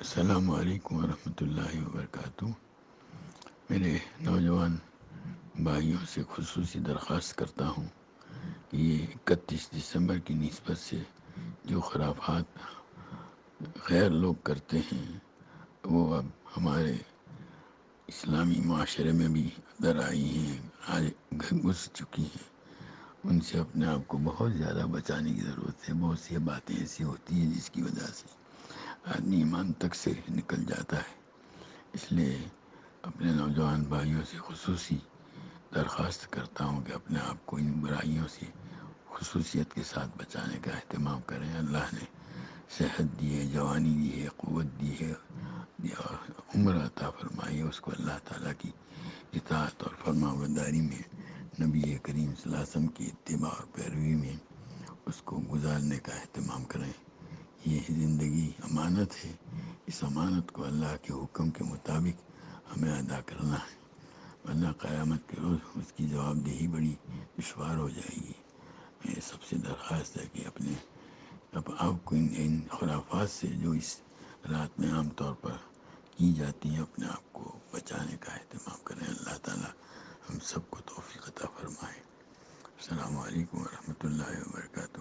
السلام علیکم ورحمۃ اللہ وبرکاتہ۔ میرے نوجوان بھائیوں سے خصوصی درخواست کرتا ہوں کہ یہ 31 دسمبر کی نسبت سے جو خرافات غیر لوگ کرتے ہیں وہ اب ہمارے اسلامی معاشرے میں بھی در آئی ہیں، آج گھس چکی ہیں۔ ان سے اپنے آپ کو بہت زیادہ بچانے کی ضرورت ہے۔ بہت سی باتیں ایسی ہوتی ہیں جس کی وجہ سے آدمی ایمان تک سے نکل جاتا ہے۔ اس لیے اپنے نوجوان بھائیوں سے خصوصی درخواست کرتا ہوں کہ اپنے آپ کو ان برائیوں سے خصوصیت کے ساتھ بچانے کا اہتمام کریں۔ اللہ نے صحت دی ہے، جوانی دی ہے، قوت دی ہے، عمر عطا فرمائی ہے، اس کو اللہ تعالیٰ کی اطاعت اور فرما برداری میں، نبی کریم صلی اللہ علیہ وسلم کی اتباع اور پیروی میں اس کو گزارنے کا اہتمام کریں۔ یہ زندگی امانت ہے، اس امانت کو اللہ کے حکم کے مطابق ہمیں ادا کرنا ہے، ورنہ قیامت کے روز اس کی جواب دہی بڑی دشوار ہو جائے گی۔ میری سب سے درخواست ہے کہ اپنے آپ کو ان خرافات سے جو اس رات میں عام طور پر کی جاتی ہیں اپنے آپ کو بچانے کا اہتمام کریں۔ اللہ تعالیٰ ہم سب کو توفیق عطا فرمائے۔ السلام علیکم ورحمۃ اللہ وبرکاتہ۔